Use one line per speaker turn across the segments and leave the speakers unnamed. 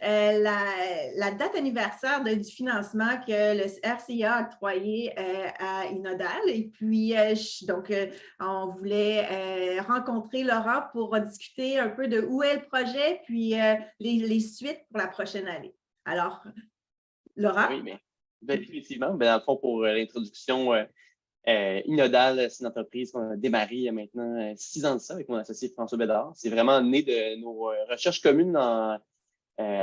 la date anniversaire du financement que le RCA a octroyé à Inodal. Et puis, on voulait rencontrer Laurent pour discuter un peu de où est le projet, puis les suites pour la prochaine année. Alors, Laurent?
Oui, mais effectivement, dans le fond, pour l'introduction, Inodal, c'est une entreprise qu'on a démarrée il y a maintenant 6 ans de ça avec mon associé François Bédard. C'est vraiment né de nos recherches communes à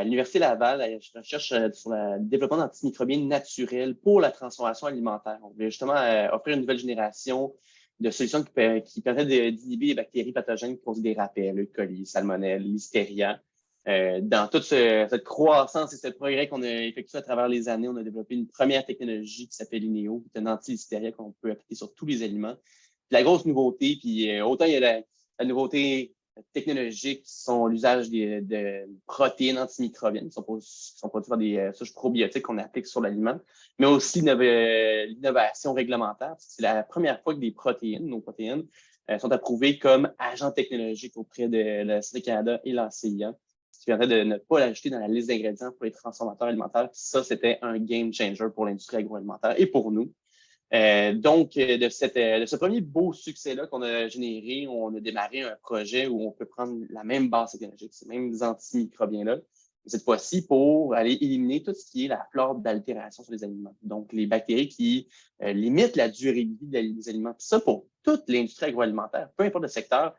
l'Université Laval. Je recherche sur le développement d'antimicrobiens naturels pour la transformation alimentaire. On voulait justement offrir une nouvelle génération de solutions qui permettent d'inhiber les bactéries pathogènes qui causent des rappels, le coli, salmonelle, listeria. Dans toute cette croissance et ce progrès qu'on a effectué à travers les années, on a développé une première technologie qui s'appelle Inéo, qui est un anti-listeria qu'on peut appliquer sur tous les aliments. Puis la grosse nouveauté, puis autant il y a la nouveauté technologique qui sont l'usage de protéines antimicrobiennes qui sont produites par des souches probiotiques qu'on applique sur l'aliment, mais aussi l'innovation réglementaire. C'est la première fois que nos protéines, sont approuvées comme agents technologiques auprès de la Santé Canada et l'ACIA, ce qui permet de ne pas l'ajouter dans la liste d'ingrédients pour les transformateurs alimentaires. Puis ça, c'était un game changer pour l'industrie agroalimentaire et pour nous. De ce premier beau succès-là qu'on a généré, on a démarré un projet où on peut prendre la même base technologique, ces mêmes antimicrobiens-là, cette fois-ci pour aller éliminer tout ce qui est la flore d'altération sur les aliments. Donc, les bactéries qui limitent la durée de vie des aliments. Puis ça, pour toute l'industrie agroalimentaire, peu importe le secteur,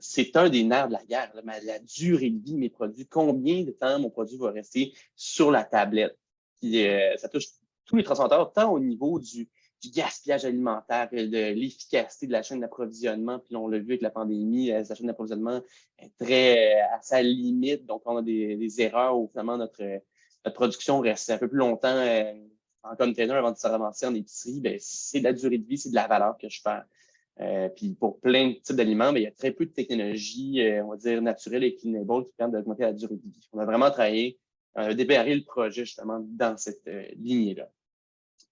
c'est un des nerfs de la guerre, la durée de vie de mes produits. Combien de temps mon produit va rester sur la tablette? Puis, ça touche tous les transformateurs, tant au niveau du gaspillage alimentaire, de l'efficacité de la chaîne d'approvisionnement. Puis on l'a vu avec la pandémie, la chaîne d'approvisionnement est très à sa limite. Donc, on a des erreurs où finalement notre production reste un peu plus longtemps en container avant de se ramasser en épicerie. Bien, c'est de la durée de vie, c'est de la valeur que je perds. Puis pour plein de types d'aliments, bien, il y a très peu de technologies, on va dire, naturelles et cleanable qui permettent d'augmenter la durée de vie. On a vraiment travaillé, démarré le projet justement dans cette lignée-là.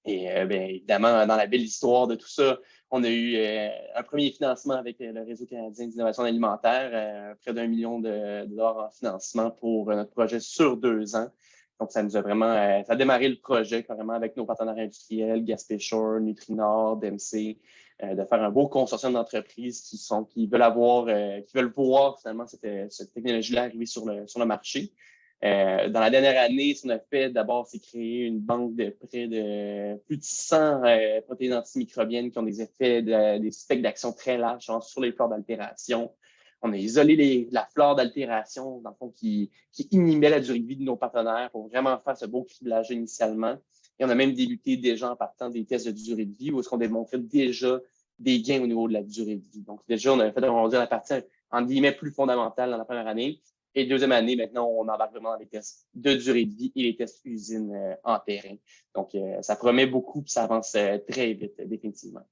Et bien évidemment, dans la belle histoire de tout ça, on a eu un premier financement avec le Réseau canadien d'innovation alimentaire, près d'1 million de dollars en financement pour notre projet sur 2 ans. Donc, ça nous a vraiment ça a démarré le projet carrément avec nos partenaires industriels, Gaspéshore, Nutrinor, DMC, de faire un beau consortium d'entreprises qui veulent voir finalement cette technologie-là arriver sur le marché. Dans la dernière année, ce qu'on a fait d'abord, c'est créer une banque de près de plus de 100 protéines antimicrobiennes qui ont des effets, des spectres d'action très larges sur les flores d'altération. On a isolé la flore d'altération, dans le fond, qui inhibait la durée de vie de nos partenaires pour vraiment faire ce beau criblage initialement. Et on a même débuté déjà en partant des tests de durée de vie où est-ce qu'on démontrait déjà des gains au niveau de la durée de vie. Donc, déjà, on a fait, on va dire, la partie, en guillemets, plus fondamentale dans la première année. Et deuxième année, maintenant, on embarque vraiment dans les tests de durée de vie et les tests usines en terrain. Donc, ça promet beaucoup et ça avance très vite, définitivement.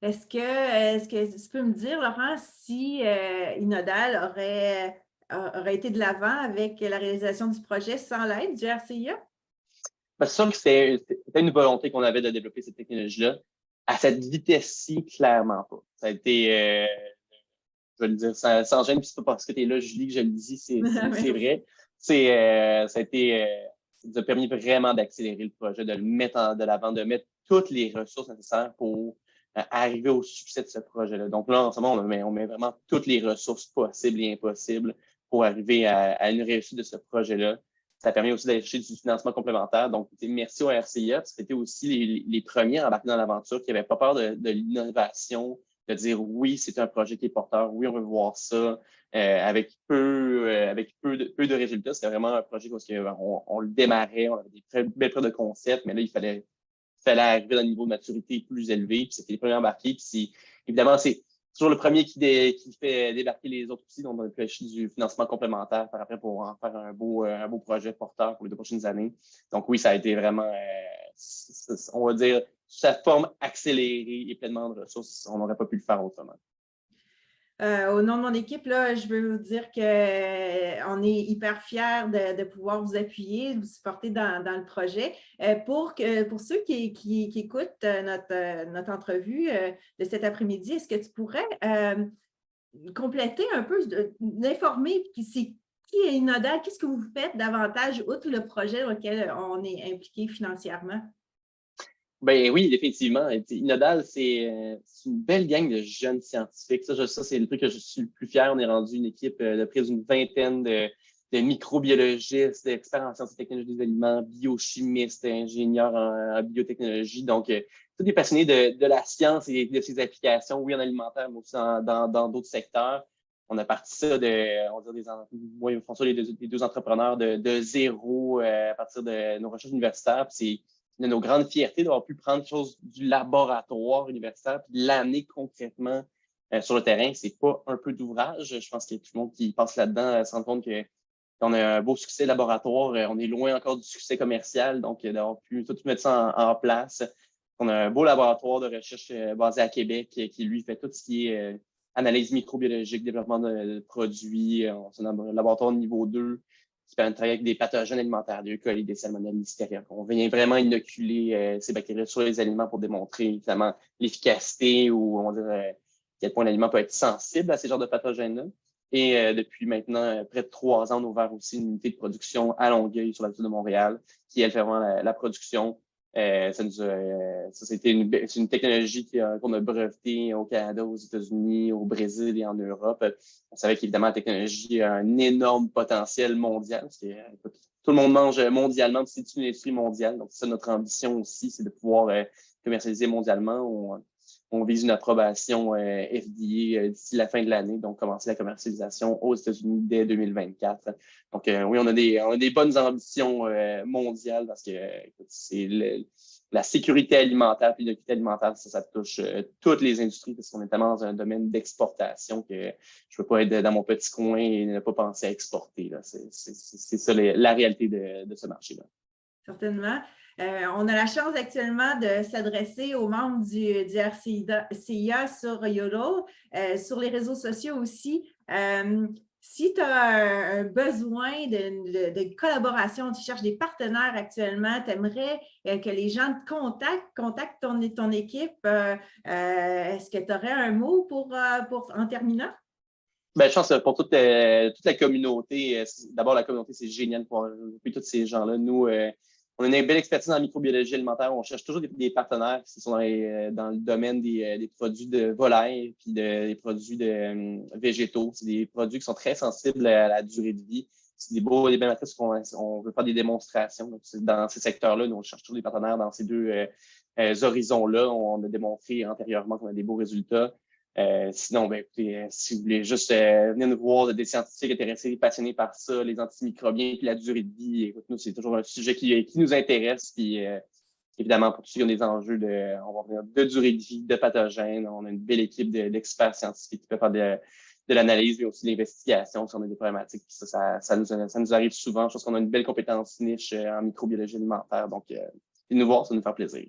Est-ce que tu peux me dire, Laurent, si Inodal aurait été de l'avant avec la réalisation du projet sans l'aide du RCIA?
C'est sûr que c'était une volonté qu'on avait de développer cette technologie-là. À cette vitesse-ci, clairement pas. Ça a été, je vais le dire sans gêne, puis c'est pas parce que tu es là, Julie, que je le dis, c'est vrai. Ça nous a permis vraiment d'accélérer le projet, de le mettre de l'avant, de mettre toutes les ressources nécessaires pour arriver au succès de ce projet-là. Donc là, en ce moment, on met vraiment toutes les ressources possibles et impossibles pour arriver à une réussite de ce projet-là. Ça permet aussi d'aller chercher du financement complémentaire. Donc, merci au RCIA, parce que c'était aussi les premiers à embarquer dans l'aventure, qui n'avaient pas peur de l'innovation, de dire oui, c'est un projet qui est porteur, oui, on veut voir ça, avec peu de résultats. C'était vraiment un projet parce qu'on le démarrait, on avait des très belles preuves de concept, mais là, il fallait arriver à un niveau de maturité plus élevé, puis c'était les premiers embarqués. Puis évidemment, c'est toujours le premier qui fait débarquer les autres aussi, donc on a pu acheter du financement complémentaire par après pour en faire un beau projet porteur pour les 2 prochaines années. Donc oui, ça a été vraiment, on va dire, sous sa forme accélérée et pleinement de ressources, on n'aurait pas pu le faire autrement.
Au nom de mon équipe, là, je veux vous dire qu'on est hyper fiers de pouvoir vous appuyer, vous supporter dans le projet. Pour ceux qui écoutent notre entrevue de cet après-midi, est-ce que tu pourrais compléter un peu, d'informer qui partie Inodal, qu'est-ce que vous faites davantage, outre le projet auquel on est impliqué financièrement?
Ben oui, définitivement. Inodal, c'est une belle gang de jeunes scientifiques. Ça, c'est le truc que je suis le plus fier. On est rendu une équipe de près d'une vingtaine de microbiologistes, d'experts en sciences et technologies des aliments, biochimistes, ingénieurs en biotechnologie. Donc, tous des passionnés de la science et de ses applications, oui, en alimentaire, mais aussi dans d'autres secteurs. On a parti ça on va dire moi et François, les deux entrepreneurs de zéro à partir de nos recherches universitaires. Puis c'est une de nos grandes fiertés d'avoir pu prendre quelque chose du laboratoire universitaire puis l'amener concrètement sur le terrain. C'est pas un peu d'ouvrage. Je pense qu'il y a tout le monde qui passe là-dedans se rend compte qu'on a un beau succès laboratoire. On est loin encore du succès commercial, donc d'avoir pu tout mettre ça en place. On a un beau laboratoire de recherche basé à Québec qui, lui, fait tout ce qui est analyse microbiologique, développement de produits. C'est un laboratoire de niveau 2 qui permet de travailler avec des pathogènes alimentaires, des E. coli, des salmonelles, listeria. On vient vraiment inoculer ces bactéries sur les aliments pour démontrer évidemment l'efficacité ou on dirait à quel point l'aliment peut être sensible à ces genres de pathogènes-là. Et depuis maintenant près de 3 ans, on a ouvert aussi une unité de production à Longueuil sur la ville de Montréal qui, elle, fait vraiment la production. C'est une technologie qu'on a brevetée au Canada, aux États-Unis, au Brésil et en Europe. On savait qu'évidemment, la technologie a un énorme potentiel mondial. Parce que, tout le monde mange mondialement, c'est une industrie mondiale. Donc, c'est ça notre ambition aussi, c'est de pouvoir commercialiser mondialement. On vise une approbation FDA d'ici la fin de l'année, donc commencer la commercialisation aux États-Unis dès 2024. Donc, oui, on a des bonnes ambitions mondiales parce que c'est la sécurité alimentaire et l'équité alimentaire, ça touche toutes les industries parce qu'on est tellement dans un domaine d'exportation que je peux pas être dans mon petit coin et ne pas penser à exporter. Là. C'est ça la réalité de ce marché-là.
Certainement. On a la chance actuellement de s'adresser aux membres du RCIA sur YOLO, sur les réseaux sociaux aussi. Si tu as un besoin de collaboration, tu cherches des partenaires actuellement, tu aimerais que les gens te contactent ton équipe, est-ce que tu aurais un mot en terminant?
Ben, je pense que pour toute la communauté, d'abord, la communauté, c'est génial pour tous ces gens-là. Nous, on a une belle expertise en microbiologie alimentaire. On cherche toujours des partenaires qui sont dans le domaine des produits de volaille puis des produits végétaux. C'est des produits qui sont très sensibles à la durée de vie. C'est des belles matrices on veut faire des démonstrations. Donc, dans ces secteurs-là, nous, on cherche toujours des partenaires dans ces deux horizons-là. On a démontré antérieurement qu'on a des beaux résultats. Sinon, ben, écoutez, si vous voulez juste venir nous voir des scientifiques intéressés, passionnés par ça, les antimicrobiens puis la durée de vie, écoute, nous, c'est toujours un sujet qui nous intéresse. Puis évidemment, pour tous ceux qui ont des enjeux on va venir de durée de vie, de pathogènes, on a une belle équipe d'experts scientifiques qui peuvent faire de l'analyse, mais aussi de l'investigation si on a des problématiques. Puis ça nous arrive souvent. Je pense qu'on a une belle compétence niche en microbiologie alimentaire. Donc, nous voir, ça nous fait plaisir.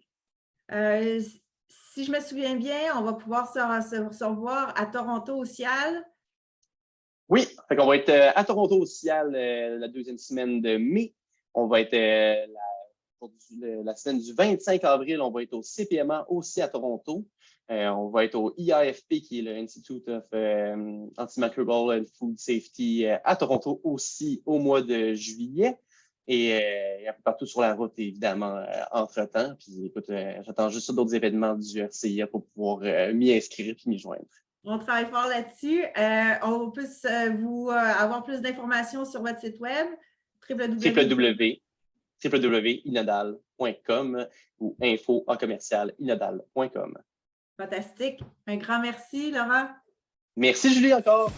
Si je me souviens bien, on va pouvoir se revoir à Toronto au CIAL.
Oui, fait qu'on va être à Toronto au CIAL la deuxième semaine de mai. On va être la semaine du 25 avril, on va être au CPMA aussi à Toronto. On va être au IAFP, qui est le Institute of Antimicrobial and Food Safety à Toronto aussi au mois de juillet. Et un peu partout sur la route, évidemment, entre-temps. Puis écoute, j'attends juste d'autres événements du RCIA pour pouvoir m'y inscrire et m'y joindre.
On travaille fort là-dessus. On peut avoir plus d'informations sur votre site web,
www.inodal.com ou info@inodal.com.
Fantastique. Un grand merci, Laurent.
Merci, Julie, encore.